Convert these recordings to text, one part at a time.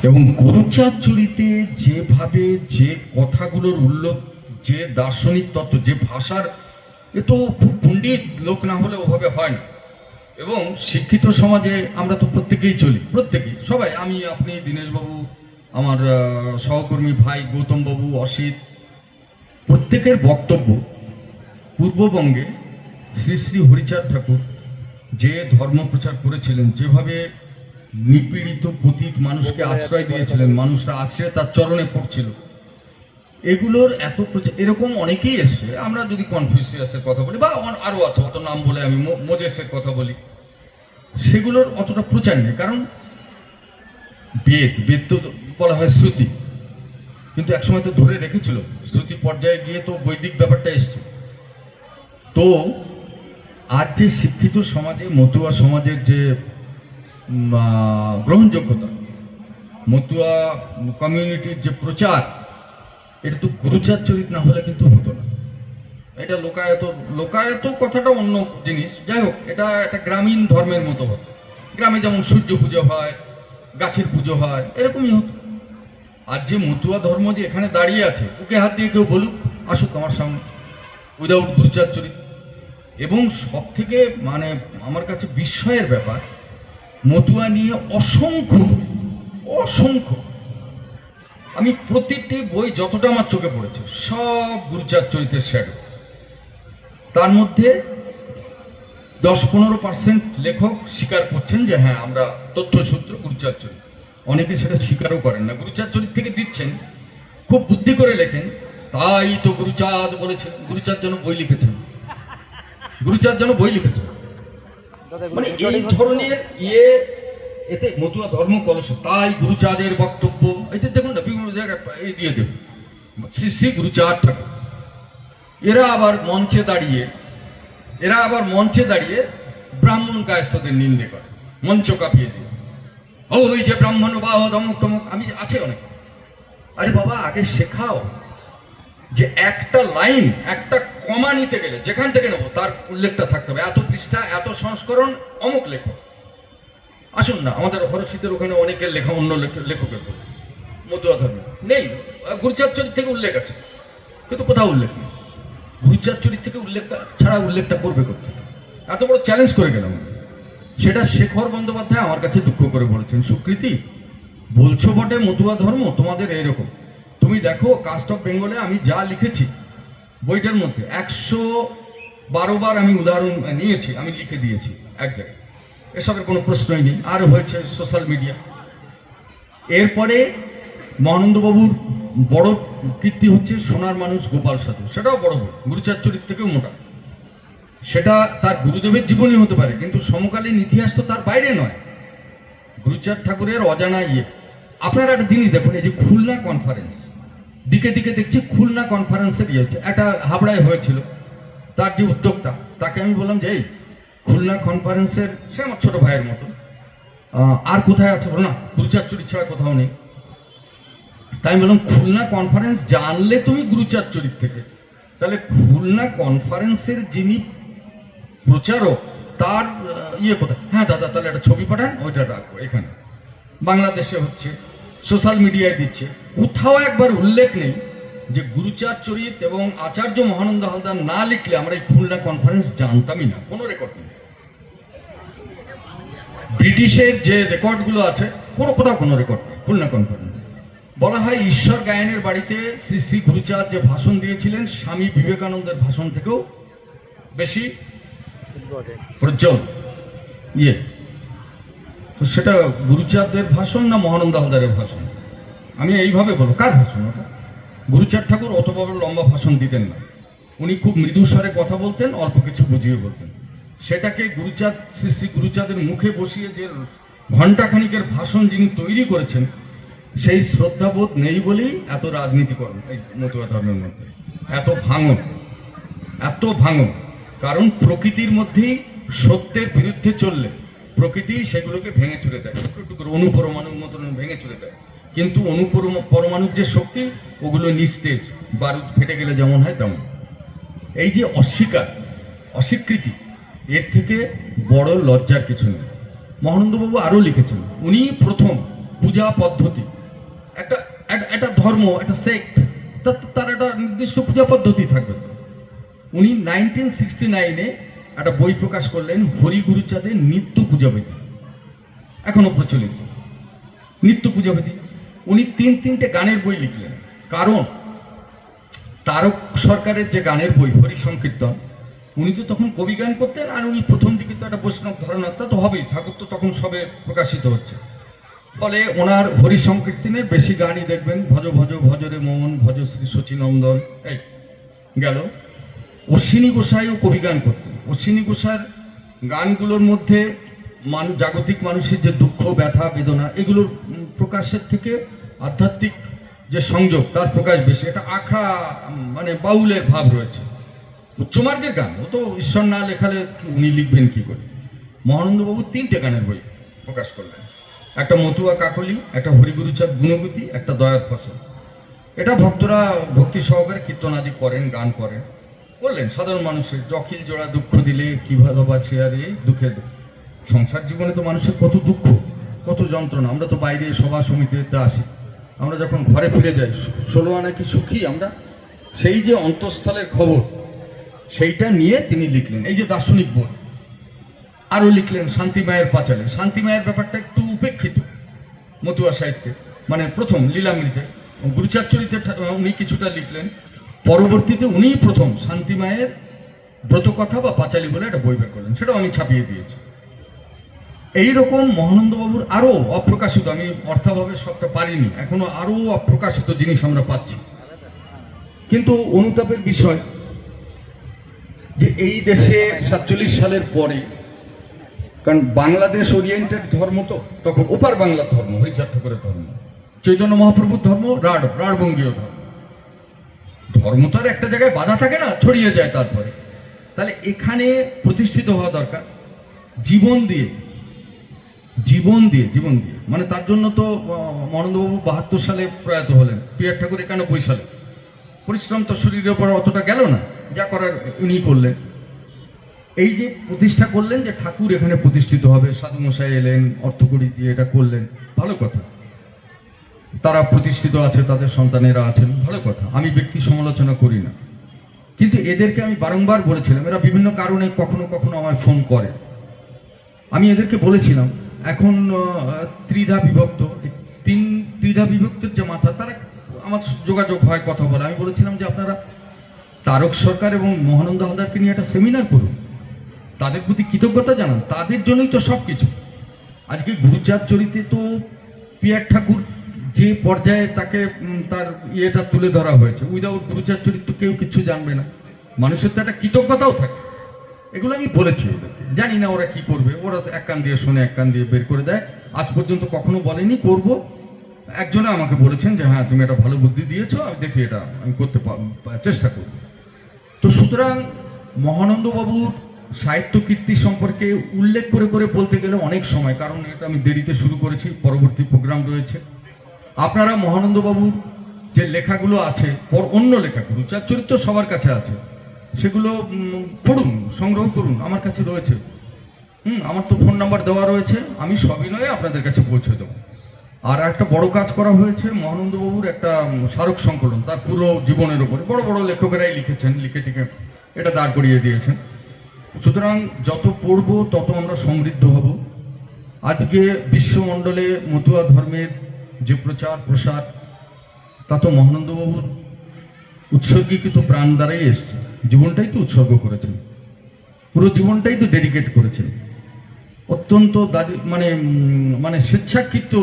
এবং গুরুচাঁদ চরিতে যেভাবে যে কথাগুলোর উল্লেখ, যে দার্শনিক তত্ত্ব, যে ভাষার, এ তো খুব পণ্ডিত লোক না হলে ওভাবে হয় না। এবং শিক্ষিত সমাজে আমরা তো প্রত্যেকেই চলি, প্রত্যেকেই, সবাই, আমি, আপনি, দীনেশবাবু, আমার সহকর্মী ভাই গৌতমবাবু, অসিত, প্রত্যেকের বক্তব্য পূর্ববঙ্গে শ্রী শ্রী হরিচাঁদ ঠাকুর যে ধর্ম প্রচার করেছিলেন, যেভাবে নিপীড়িত পতিত মানুষকে আশ্রয় দিয়েছিলেন, মানুষরা আশ্রয় তার চরণে পড়ছিল, এগুলোর এত এরকম অনেকেই এসছে। আমরা যদি কনফিউসিয়াসের কথা বলি বা আরও আছে, অত নাম বলে আমি মোজেসের কথা বলি, সেগুলোর অতটা প্রচার নেই। কারণ বেদ তো বলা হয় শ্রুতি, কিন্তু একসময় তো ধরে রেখেছিল, শ্রুতি পর্যায়ে গিয়ে তো বৈদিক ব্যাপারটা এসছে। তো আজ যে শিক্ষিত সমাজে, মতুয়া সমাজের যে গ্রহণযোগ্যতা, মতুয়া কমিউনিটির যে প্রচার, এটা তো গুরুচাঁদ চরিত না হলে কিন্তু হতো না। এটা লোকায়ত কথাটা অন্য জিনিস, যাই হোক, এটা একটা গ্রামীণ ধর্মের মতো হতো। গ্রামে যেমন সূর্য পুজো হয়, গাছের পুজো হয়, এরকমই হতো। আর যে মতুয়া ধর্ম যে এখানে দাঁড়িয়ে আছে, ওকে হাত দিয়ে কেউ বলুক, আসুক আমার সামনে, উইদাউট গুরুচাঁদ চরিত। এবং সব থেকে মানে আমার কাছে বিস্ময়ের ব্যাপার, মতুয়া নিয়ে অসংখ্য আমি প্রতিটি বই যতটা আমার চোখে পড়েছে সব গুরুচাঁদ চরিত্রের শ্যাডো। তার মধ্যে 10-15% লেখক স্বীকার করছেন যে হ্যাঁ, আমরা তথ্যসূত্র গুরুচাঁদ চরিত্র। অনেকে সেটা স্বীকারও করেন না, গুরুচাঁদ চরিত্র থেকে দিচ্ছেন, খুব বুদ্ধি করে লেখেন। তাই তো গুরুচাঁদ বলেছেন, গুরুচাঁদ যেন বই লিখেছেন, মানে এই ধরনের এতে মতুয়া ধর্ম কলস। তাই গুরুচাঁদের বক্তব্য, এতে দেখুন না, বিভিন্ন জায়গায় এই দিয়ে দেবে শ্রী শ্রী গুরুচাঁদ ঠাকুর। এরা আবার মঞ্চে দাঁড়িয়ে ব্রাহ্মণ কায়স্থদের নিন্দে করে, মঞ্চ কাঁপিয়ে দিয়ে, ওই যে ব্রাহ্মণ বাহ তমুক তমুক, আমি আছে অনেক। আরে বাবা, আগে শেখাও যে একটা লাইন, একটা কমা নিতে গেলে যেখান থেকে নেবো তার উল্লেখটা থাকতে হবে, এত পৃষ্ঠা, এত সংস্করণ, অমুক লেখক। আসুন না, আমাদের হরশীতের ওখানে অনেকের লেখা অন্য লেখকের বই, মতুয়া ধর্ম নেই, গুরুচাঁদ চরিত থেকে উল্লেখ আছে, কিন্তু কোথাও উল্লেখ নেই। গুরুচাঁদ চরিত থেকে উল্লেখটা করবে করতে, এত বড় চ্যালেঞ্জ করে গেলাম। সেটা শেখর বন্দ্যোপাধ্যায় আমার কাছে দুঃখ করে বলেছেন, সুকৃতি বলছো বটে মতুয়া ধর্ম তোমাদের এইরকম, তুমি দেখো কাস্ট অফ বেঙ্গলে আমি যা লিখেছি বইটার মধ্যে 112 বার আমি উদাহরণ নিয়েছি, আমি লিখে দিয়েছি এক জায়গায়, এসবের কোনো প্রশ্নই নেই। আর হয়েছে সোশ্যাল মিডিয়া। এরপরে মহানন্দবাবুর বড় কীর্তি হচ্ছে সোনার মানুষ গোপাল সাধু, সেটাও বড় বই, গুরুচাঁদ চরিত থেকেও মোটা। সেটা তার গুরুদেবের জীবনী হতে পারে, কিন্তু সমকালীন ইতিহাস তো তার বাইরে নয়। গুরুচাঁদ ঠাকুরের অজানা আপনারা একটা জিনিস দেখুন, এই যে খুলনা কনফারেন্স, দিকে দিকে দেখছি খুলনা কনফারেন্সের হচ্ছে, একটা হাবড়ায় হয়েছিল, তার যে উদ্যোক্তা, তাকে আমি বললাম যে এই খুলনা কনফারেন্সের, সে আমার ছোট ভাইয়ের মতো, আর কোথায় আছে বলো না, গুরুচাঁদ চরিত ছাড়া কোথাও নেই। তাই আমি বললাম, খুলনা কনফারেন্স জানলে তুমি গুরুচাঁদ চরিত থেকে, তাহলে খুলনা কনফারেন্সের যিনি প্রচারক তার কোথায়? হ্যাঁ দাদা, তাহলে একটা ছবি পাঠান, ওইটা রাখবো এখানে। বাংলাদেশে হচ্ছে, সোশ্যাল মিডিয়ায় দিচ্ছে, কোথাও একবার উল্লেখ নেই যে গুরুচাঁদ চরিত এবং আচার্য মহানন্দ হালদার না লিখলে আমরা এই খুলনা কনফারেন্স জানতামই না, কোনো রেকর্ড নেই। ব্রিটিশের যে রেকর্ডগুলো আছে, কোথাও কোনো রেকর্ড নেই খুলনা কনফারেন্স। বলা হয় ঈশ্বর গায়নের বাড়িতে শ্রী শ্রী গুরুচাঁদ যে ভাষণ দিয়েছিলেন, স্বামী বিবেকানন্দের ভাষণ থেকেও বেশি প্রজ্জ্বল। তো সেটা গুরুচাঁদের ভাষণ না মহানন্দ হালদারের ভাষণ? আমি এইভাবে বলবো, কার ভাষণ ওটা? গুরুচাঁদ ঠাকুর অত বড় লম্বা ভাষণ দিতেন না, উনি খুব মৃদু স্বরে কথা বলতেন, অল্প কিছু বুঝিয়ে বলতেন। সেটাকে গুরুচাঁদ, শ্রী শ্রী গুরুচাঁদের মুখে বসিয়ে যে ঘণ্টাখানিকের ভাষণ যিনি তৈরি করেছেন, সেই শ্রদ্ধাবোধ নেই বলেই এত রাজনীতিকরণ এই মতুয়া ধর্মের মধ্যে, এত ভাঙন। কারণ প্রকৃতির মধ্যেই সত্যের বিরুদ্ধে চললে প্রকৃতি সেগুলোকে ভেঙে চুরে দেয়, অনুপরমাণুর মতন ভেঙে চুরে দেয়। কিন্তু অনুপরমাণুর যে শক্তি, ওগুলো নিস্তেজ, বারুদ ফেটে গেলে যেমন হয় তেমন। এই যে অস্বীকৃতি, এর থেকে বড় লজ্জার কিছু নেই। মহানন্দবাবু আরও লিখেছেন, উনি প্রথম পূজা পদ্ধতি, একটা একটা ধর্ম, একটা সেক্ট, তার একটা নির্দিষ্ট পূজা পদ্ধতি থাকবে। উনি 1969-এ একটা বই প্রকাশ করলেন, হরি গুরুচাঁদের নিত্য পূজাবিধি, এখনো প্রচলিত নিত্য পূজাবিধি। উনি তিনটে গানের বই লিখলেন, কারণ তারক সরকারের যে গানের বই হরি সংকীর্তন, উনি তো তখন কবি গান করতেন, আর উনি প্রথম দিকে তো একটা বৈষ্ণব ধারণা, তা তো হবেই, ঠাকুর তো তখন সবে প্রকাশিত হচ্ছে। ফলে ওনার হরি সংকীর্তনের বেশি গানই দেখবেন ভজ ভজ ভজরে মন, ভজ শ্রী শচীনন্দন, এই গেল। অশ্বিনী গোসাইও কবি গান করতেন। অশ্বিনী গোসাইয়ের গানগুলোর মধ্যে জাগতিক মানুষের যে দুঃখ, ব্যথা, বেদনা, এগুলোর প্রকাশের থেকে আধ্যাত্মিক যে সংযোগ, তার প্রকাশ বেশি। এটা আখড়া মানে বাউলের ভাব রয়েছে, উচ্চমার্গের গান। ও তো ঈশ্বর না লেখালে উনি লিখবেন কি করে? মহানন্দবাবু 3টে গানের বই প্রকাশ করলেন, একটা মতুয়া কাকলি, একটা হরিগুরুচাঁদ গুণগতি, একটা দয়ার ফসল। এটা ভক্তরা ভক্তি সহকারে কীর্তনাদি করেন, গান করেন। বললেন সাধারণ মানুষের অখিল জোড়া দুঃখ দিলে কি ভালোবাসে আর এই দুঃখের, সংসার জীবনে তো মানুষের কত দুঃখ, কত যন্ত্রণা। আমরা তো বাইরে সভা সমিতিতে আসি, আমরা যখন ঘরে ফিরে যাই 16 আনা কি সুখী আমরা, সেই যে অন্তঃস্থলের খবর, সেইটা নিয়ে তিনি লিখলেন এই যে দার্শনিক বই। আরও লিখলেন শান্তিমায়ের পাঁচালী। শান্তিমায়ের ব্যাপারটা একটু উপেক্ষিত মতুয়া সাহিত্যে, মানে প্রথম লীলামৃতে। গুরুচাঁদ চরিত্রে উনি কিছুটা লিখলেন, পরবর্তীতে উনিই প্রথম শান্তিমায়ের ব্রতকথা বা পাঁচালী বলে একটা বই বের করলেন, সেটাও আমি ছাপিয়ে দিয়েছি। এইরকম মহানন্দবাবুর আরও অপ্রকাশিত, আমি অর্থাভাবে সবটা পারিনি, এখনো আরও অপ্রকাশিত জিনিস আমরা পাচ্ছি। কিন্তু অনুতাপের বিষয় যে এই দেশে 47 সালের পরে, কারণ বাংলাদেশ ওরিয়েন্টেড ধর্ম, তো তখন ওপার বাংলার ধর্ম হরিচাঁদ ঠাকুরের ধর্ম, চৈতন্য মহাপ্রভুর ধর্ম রাঢ়বঙ্গীয় ধর্ম। ধর্ম তো আর একটা জায়গায় বাধা থাকে না, ছড়িয়ে যায়। তারপরে তাহলে এখানে প্রতিষ্ঠিত হওয়া দরকার জীবন দিয়ে, জীবন দিয়ে, জীবন দিয়ে। মানে তার জন্য তো মহানন্দবাবু 72 সালে প্রয়াত হলেন, পিয়ার ঠাকুর 91 সালে। পরিশ্রম তো শরীরের উপর অতটা গেল না, যা করার উনি করলেন। এই যে প্রতিষ্ঠা করলেন যে ঠাকুর এখানে প্রতিষ্ঠিত হবে, সাধু মশাই এলেন, অর্থকড়ি দিয়ে এটা করলেন, ভালো কথা। তারা প্রতিষ্ঠিত আছে, তাদের সন্তানেরা আছেন, ভালো কথা, আমি ব্যক্তি সমালোচনা করি না। কিন্তু এদেরকে আমি বারংবার বলেছিলাম, এরা বিভিন্ন কারণে কখনো কখনো আমায় ফোন করে। আমি এদেরকে বলেছিলাম, এখন ত্রিধা বিভক্ত, ত্রিধা বিভক্তের যে মাথা, তারা আমার যোগাযোগ হয়, কথা বলে। আমি বলেছিলাম যে আপনারা তারক সরকার এবং মহানন্দ হালদারকে নিয়ে একটা সেমিনার করুন, তাদের প্রতি কৃতজ্ঞতা জানান, তাদের জন্যই তো সব কিছু। আজকে গুরুচাঁদ চরিত্রে তো পিয়ার ঠাকুর যে পর্যায়ে তাকে তার ইয়েটা তুলে ধরা হয়েছে, উইদাউট গুরুচাঁদ চরিত্র কেউ কিছু জানবে না। মানুষের তো একটা কৃতজ্ঞতাও থাকে। এগুলো আমি বলেছি ওদেরকে, জানি না ওরা কি করবে, ওরা তো এক কান দিয়ে শোনে, এক কান দিয়ে বের করে দেয়। আজ পর্যন্ত কখনো বলেনি করব। একজনে আমাকে বলেছেন যে হ্যাঁ তুমি একটা ভালো বুদ্ধি দিয়েছো, আমি দেখি এটা আমি করতে চেষ্টা করব। তো সুতরাং মহানন্দবাবুর সাহিত্য কীর্তি সম্পর্কে উল্লেখ করে করে বলতে গেলে অনেক সময়, কারণ এটা আমি দেরিতে শুরু করেছি, পরবর্তী প্রোগ্রাম রয়েছে। আপনারা মহানন্দবাবুর যে লেখাগুলো আছে, অন্য লেখাগুলো, যার চরিত্র সবার কাছে আছে, সেগুলো পড়ুন, সংগ্রহ করুন, আমার কাছে রয়েছে। আমার তো ফোন নাম্বার দেওয়া রয়েছে, আমি সবিনয়ে আপনাদের কাছে পৌঁছে দেবো। আর একটা বড় কাজ করা হয়েছে, মহানন্দবাবুর একটা স্মারক সংকলন, তার পুরো জীবনের উপরে বড় বড় লেখকেরাই লিখেছেন, লিখে টিকে এটা দাঁড় করিয়ে দিয়েছেন। সুতরাং যত পড়ব তত আমরা সমৃদ্ধ হব। আজকে বিশ্বমণ্ডলে মতুয়া ধর্মের যে প্রচার প্রসার, তা তো মহানন্দবাবুর উৎসর্গীকৃত প্রাণ দ্বারাই এসছে। জীবনটাই তো উৎসর্গ করেছেন, পুরো জীবনটাই তো ডেডিকেট করেছেন। অত্যন্ত মানে মানে স্বেচ্ছাকৃত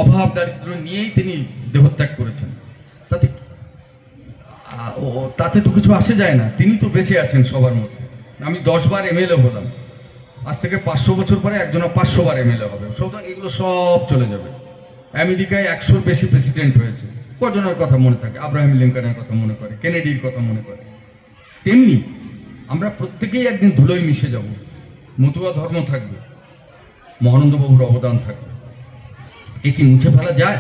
অভাব দারিদ্র নিয়েই তিনি দেহত্যাগ করেছেন। তাতে তো কিছু আসে যায় না, তিনি তো বেঁচে আছেন সবার মধ্যে। আমি 10 বার এমএলএ হলাম, আজ থেকে 500 বছর পরে একজনা 500 বার এমএলএ হবে। সুতরাং এগুলো সব চলে যাবে। আমেরিকায় 100-র বেশি প্রেসিডেন্ট হয়েছে, কজনের কথা মনে থাকে? আব্রাহাম লিঙ্কনের কথা মনে করে, কেনেডির কথা মনে করে। তেমনি আমরা প্রত্যেকেই একদিন ধুলোয় মিশে যাব। মতুয়া ধর্ম থাকবে, মহানন্দবাবুর অবদান থাকবে। এ কি মুছে ফেলা যায়?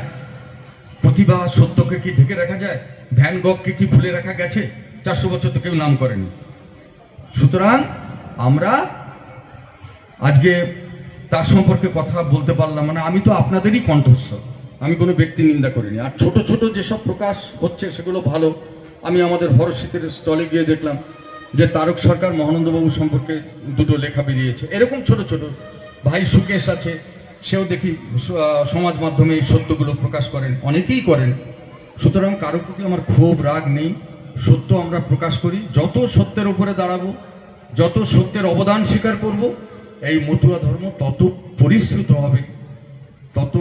প্রতিভা সত্যকে কি ঢেকে রাখা যায়? ভ্যান গগকে কি ভুলে রাখা গেছে? 400 বছর তো কেউ নাম করেনি। সুতরাং আমরা আজকে তার সম্পর্কে কথা বলতে পারলাম, মানে আমি তো আপনাদেরই কণ্ঠস্বর, আমি কোনো ব্যক্তি নিন্দা করিনি। আর ছোট ছোট যেসব প্রকাশ হচ্ছে সেগুলো ভালো। আমি আমাদের হরশীতের স্টলে গিয়ে দেখলাম যে তারক সরকার মহানন্দবাবু সম্পর্কে দুটো লেখা বেরিয়েছে। এরকম ছোট ছোট ভাই সুকেশ আছে, সেও দেখি সমাজ মাধ্যমে এই সত্যগুলো প্রকাশ করেন, অনেকেই করেন। সুতরাং কারো প্রতি আমার ক্ষোভ রাগ নেই, সত্য আমরা প্রকাশ করি। যত সত্যের উপরে দাঁড়াবো, যত সত্যের অবদান স্বীকার করব, এই মতুয়া ধর্ম তত পরিশ্রুত হবে, তত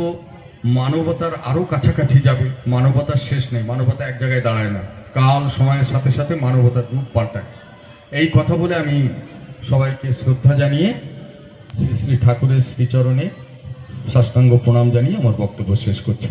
মানবতার আরও কাছাকাছি যাবে। মানবতার শেষ নেই, মানবতা এক জায়গায় দাঁড়ায় না, কাল সময়ের সাথে সাথে মানবতার রূপ পাল্টায়। এই কথা বলে আমি সবাইকে শ্রদ্ধা জানিয়ে শ্রী শ্রী ঠাকুরের শ্রীচরণে সাষ্টাঙ্গ প্রণাম জানিয়ে আমার বক্তব্য শেষ করছি।